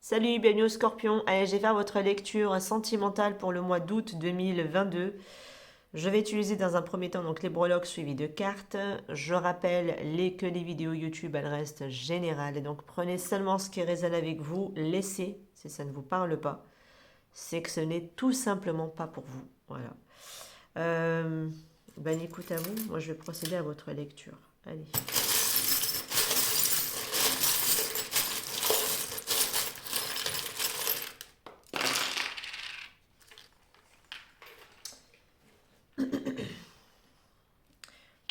Salut, bienvenue au Scorpion. Allez, je vais faire votre lecture sentimentale pour le mois d'août 2022. Je vais utiliser dans un premier temps donc les breloques suivis de cartes. Je rappelle que les vidéos YouTube elles restent générales et donc prenez seulement ce qui résonne avec vous. Laissez si ça ne vous parle pas. C'est que ce n'est tout simplement pas pour vous. Voilà. Euh, ben écoute à vous. Moi je vais procéder à votre lecture. Allez.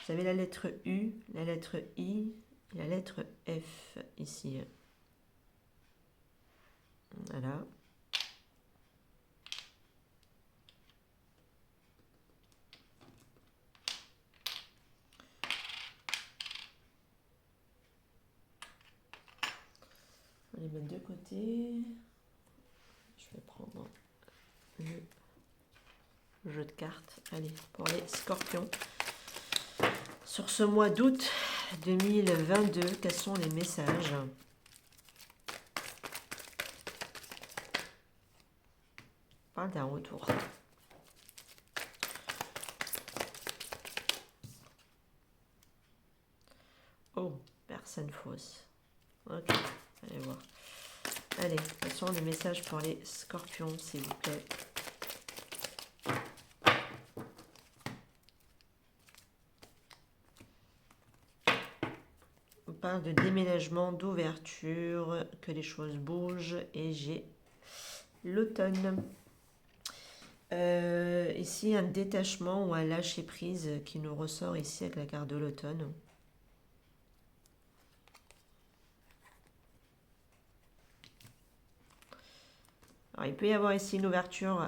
Vous avez la lettre U, la lettre I, la lettre F ici. Voilà. On va les mettre de côté. Je vais prendre le jeu de cartes. Allez, pour les scorpions. Sur ce mois d'août 2022, quels sont les messages? On parle d'un retour. Oh, personne fausse. Ok, allez voir. Allez, quels sont les messages pour les scorpions, s'il vous plaît? On parle de déménagement, d'ouverture, que les choses bougent et j'ai l'automne. Ici, un détachement ou un lâcher-prise qui nous ressort ici avec la carte de l'automne. Alors, il peut y avoir ici une ouverture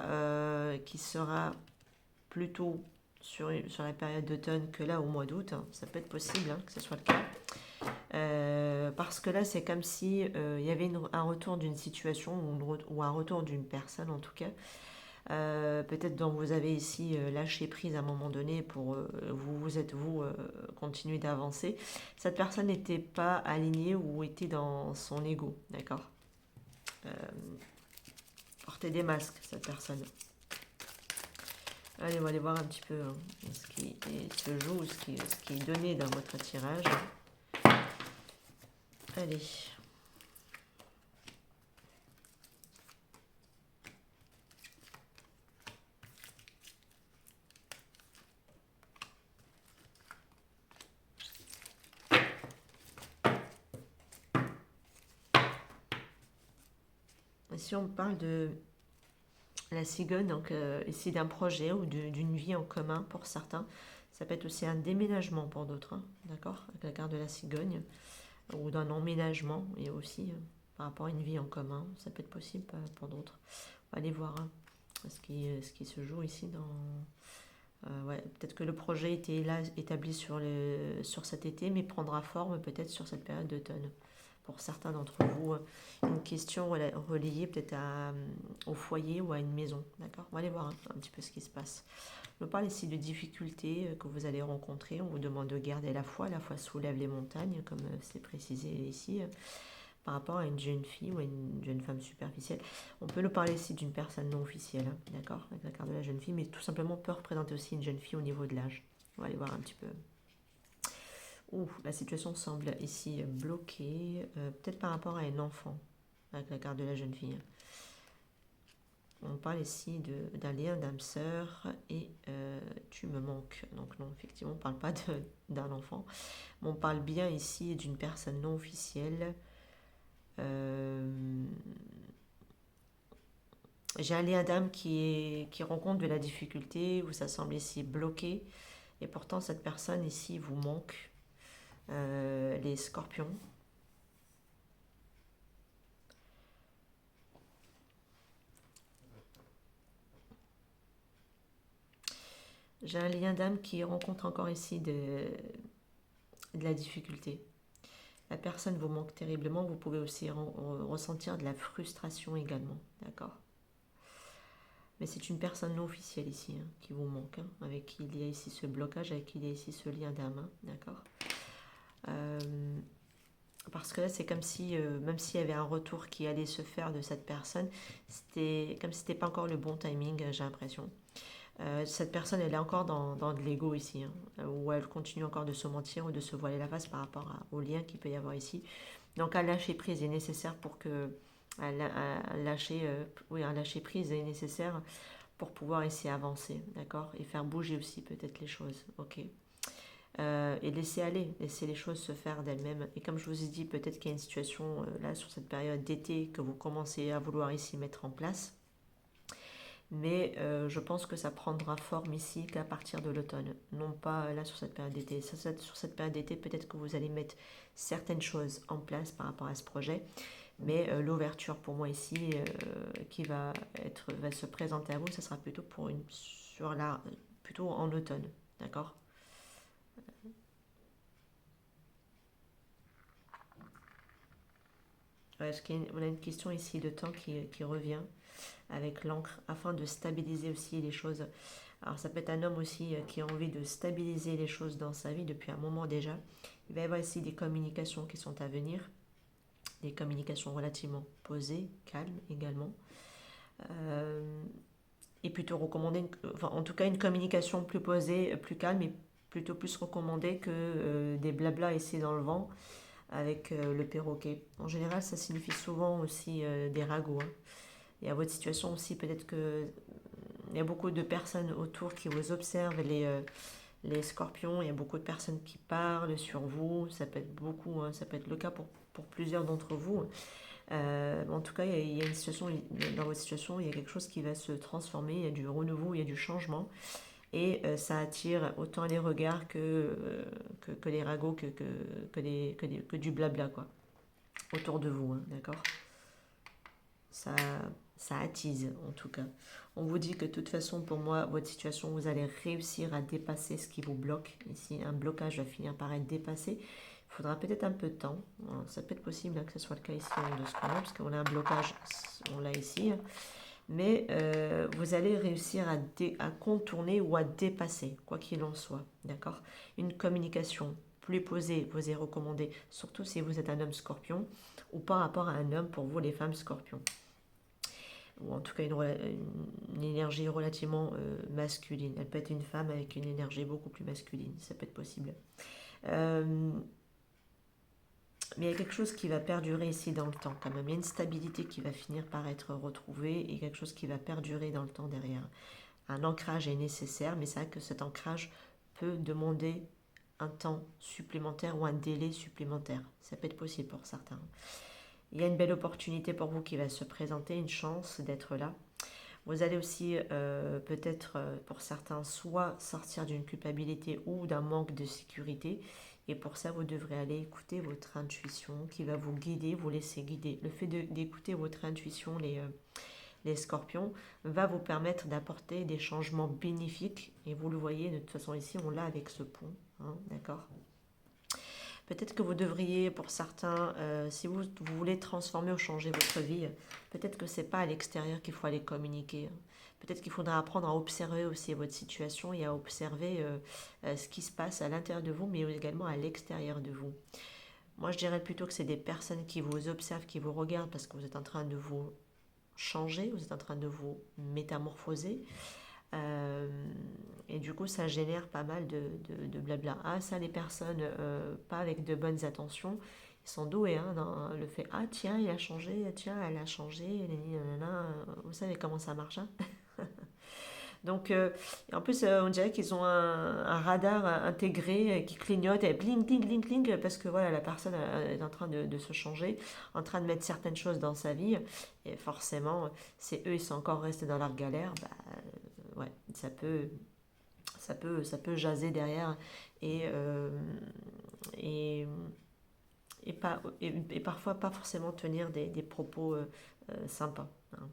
qui sera plutôt sur la période d'automne que là au mois d'août. Ça peut être possible que ce soit le cas. Parce que là, c'est comme si il y avait un retour d'une situation ou un retour d'une personne en tout cas. Peut-être dont vous avez ici lâché prise à un moment donné pour vous continuer d'avancer. Cette personne n'était pas alignée ou était dans son ego, d'accord. Porter des masques, cette personne. Allez, on va aller voir un petit peu ce qui se joue, ce qui est donné dans votre tirage. Allez. Si on parle de la cigogne, donc ici d'un projet ou d'une vie en commun pour certains, ça peut être aussi un déménagement pour d'autres, d'accord, avec la carte de la cigogne, ou d'un emménagement, et aussi par rapport à une vie en commun, ça peut être possible pour d'autres. On va aller voir ce qui se joue ici dans... ouais, peut-être que le projet était là établi sur cet été, mais prendra forme peut-être sur cette période d'automne. Pour certains d'entre vous, une question reliée peut-être au foyer ou à une maison. D'accord. On va aller voir un petit peu ce qui se passe. On parle ici de difficultés que vous allez rencontrer. On vous demande de garder la foi. La foi soulève les montagnes, comme c'est précisé ici, par rapport à une jeune fille ou à une jeune femme superficielle. On peut nous parler ici d'une personne non officielle, d'accord, avec la carte de la jeune fille, mais tout simplement peut représenter aussi une jeune fille au niveau de l'âge. On va aller voir un petit peu. Ouh, la situation semble ici bloquée, peut-être par rapport à un enfant, avec la carte de la jeune fille. On parle ici d'un lien d'âme-sœur et tu me manques. Donc non, effectivement, on ne parle pas d'un enfant. Mais on parle bien ici d'une personne non officielle. J'ai un lien d'âme qui rencontre de la difficulté, où ça semble ici bloqué. Et pourtant, cette personne ici vous manque. Les scorpions. J'ai un lien d'âme qui rencontre encore ici de la difficulté. La personne vous manque terriblement. Vous pouvez aussi ressentir de la frustration également. D'accord. Mais c'est une personne non officielle ici qui vous manque. Avec qui il y a ici ce blocage, avec qui il y a ici ce lien d'âme. D'accord. Parce que là, c'est comme si, même s'il y avait un retour qui allait se faire de cette personne, c'était comme si c'était pas encore le bon timing, j'ai l'impression. Cette personne, elle est encore dans de l'ego ici, hein, où elle continue encore de se mentir ou de se voiler la face par rapport au lien qu'il peut y avoir ici. Donc, un lâcher prise est nécessaire pour que. Un lâcher prise est nécessaire pour pouvoir essayer avancer, d'accord? Et faire bouger aussi peut-être les choses, ok? Et laisser aller, laisser les choses se faire d'elles-mêmes. Et comme je vous ai dit, peut-être qu'il y a une situation là sur cette période d'été que vous commencez à vouloir ici mettre en place. Mais je pense que ça prendra forme ici qu'à partir de l'automne, non pas là sur cette période d'été. Sur cette période d'été, peut-être que vous allez mettre certaines choses en place par rapport à ce projet, mais l'ouverture pour moi ici qui va se présenter à vous, ça sera plutôt plutôt en automne, d'accord? On a une question ici de temps qui revient avec l'encre afin de stabiliser aussi les choses. Alors ça peut être un homme aussi qui a envie de stabiliser les choses dans sa vie depuis un moment déjà. Il va y avoir ici des communications qui sont à venir, des communications relativement posées, calmes également. Euh, et plutôt recommandé, enfin en tout cas une communication plus posée, plus calme et plutôt plus recommandée que des blabla ici dans le vent avec le perroquet. En général, ça signifie souvent aussi des ragots, hein. Et à votre situation aussi, peut-être que il y a beaucoup de personnes autour qui vous observent, les scorpions. Il y a beaucoup de personnes qui parlent sur vous. Ça peut être beaucoup, hein, ça peut être le cas pour plusieurs d'entre vous. En tout cas, il y a une situation, dans votre situation, il y a quelque chose qui va se transformer. Il y a du renouveau, il y a du changement. Et ça attire autant les regards que les ragots, que du blabla, quoi, autour de vous, hein, d'accord? Ça, ça attise, en tout cas. On vous dit que de toute façon, pour moi, votre situation, vous allez réussir à dépasser ce qui vous bloque. Ici, un blocage va finir par être dépassé. Il faudra peut-être un peu de temps. Alors, ça peut être possible hein, que ce soit le cas ici de ce qu'on a, parce qu'on a un blocage, on l'a ici. Mais vous allez réussir à contourner ou à dépasser, quoi qu'il en soit. D'accord? Une communication plus posée vous est recommandée, surtout si vous êtes un homme scorpion, ou par rapport à un homme pour vous, les femmes scorpions. Ou en tout cas une énergie relativement masculine. Elle peut être une femme avec une énergie beaucoup plus masculine, ça peut être possible. Euh, mais il y a quelque chose qui va perdurer ici dans le temps quand même. Il y a une stabilité qui va finir par être retrouvée et quelque chose qui va perdurer dans le temps derrière. Un ancrage est nécessaire, mais c'est vrai que cet ancrage peut demander un temps supplémentaire ou un délai supplémentaire. Ça peut être possible pour certains. Il y a une belle opportunité pour vous qui va se présenter, une chance d'être là. Vous allez aussi peut-être pour certains soit sortir d'une culpabilité ou d'un manque de sécurité. Et pour ça, vous devrez aller écouter votre intuition qui va vous guider, vous laisser guider. Le fait d'écouter votre intuition, les scorpions, va vous permettre d'apporter des changements bénéfiques. Et vous le voyez, de toute façon ici, on l'a avec ce pont. Hein, d'accord? Peut-être que vous devriez, pour certains, si vous voulez transformer ou changer votre vie, peut-être que ce n'est pas à l'extérieur qu'il faut aller communiquer. Peut-être qu'il faudra apprendre à observer aussi votre situation et à observer ce qui se passe à l'intérieur de vous, mais également à l'extérieur de vous. Moi, je dirais plutôt que c'est des personnes qui vous observent, qui vous regardent parce que vous êtes en train de vous changer, vous êtes en train de vous métamorphoser. Euh, et du coup, ça génère pas mal de blabla. Ah, ça, les personnes pas avec de bonnes intentions, ils sont doués hein, dans le fait ah, tiens, il a changé, tiens, elle a changé, vous savez comment ça marche. Hein. Donc, en plus, on dirait qu'ils ont un radar intégré qui clignote et bling, bling, bling, bling, parce que voilà, la personne est en train de se changer, en train de mettre certaines choses dans sa vie. Et forcément, c'est eux, ils sont encore restés dans leur galère. Bah, ouais, ça peut jaser derrière et, et, et parfois pas forcément tenir des propos sympas. Hein.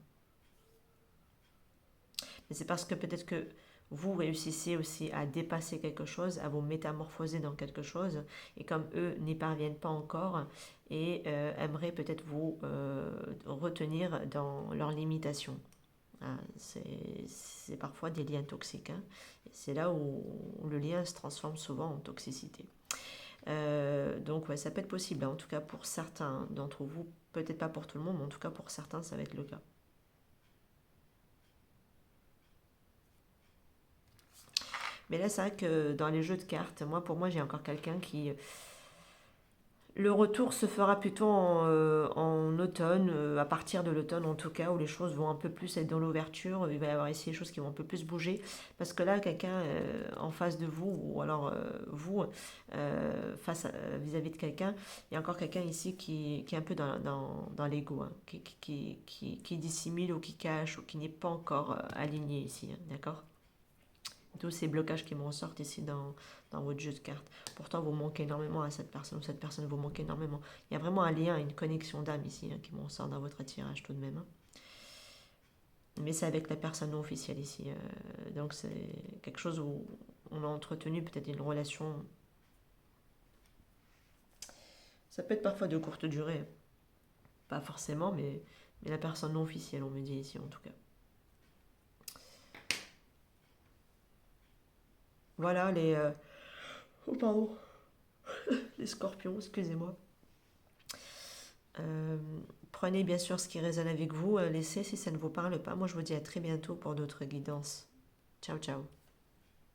Mais c'est parce que peut-être que vous réussissez aussi à dépasser quelque chose, à vous métamorphoser dans quelque chose, et comme eux n'y parviennent pas encore, et aimeraient peut-être vous retenir dans leurs limitations. Hein, c'est parfois des liens toxiques. Hein. C'est là où le lien se transforme souvent en toxicité. Donc ouais, ça peut être possible, hein, en tout cas pour certains d'entre vous. Peut-être pas pour tout le monde, mais en tout cas pour certains, ça va être le cas. Mais là, c'est vrai que dans les jeux de cartes, pour moi, j'ai encore quelqu'un qui... Le retour se fera plutôt en automne, à partir de l'automne en tout cas, où les choses vont un peu plus être dans l'ouverture. Il va y avoir ici des choses qui vont un peu plus bouger. Parce que là, quelqu'un en face de vous, ou alors vous, vis-à-vis de quelqu'un, il y a encore quelqu'un ici qui est un peu dans l'ego, hein, qui dissimule ou qui cache ou qui n'est pas encore aligné ici, hein, d'accord? Tous ces blocages qui me ressortent ici dans votre jeu de cartes. Pourtant, vous manquez énormément à cette personne, ou cette personne vous manque énormément. Il y a vraiment un lien, une connexion d'âme ici, hein, qui me ressort dans votre attirage tout de même, hein. Mais c'est avec la personne non officielle ici. Donc c'est quelque chose où on a entretenu peut-être une relation. Ça peut être parfois de courte durée. Pas forcément, mais la personne non officielle, on me dit ici en tout cas. Voilà oh, pardon. Les scorpions, excusez-moi. Euh, Prenez bien sûr ce qui résonne avec vous, laissez si ça ne vous parle pas. Moi, je vous dis à très bientôt pour d'autres guidances. Ciao, ciao.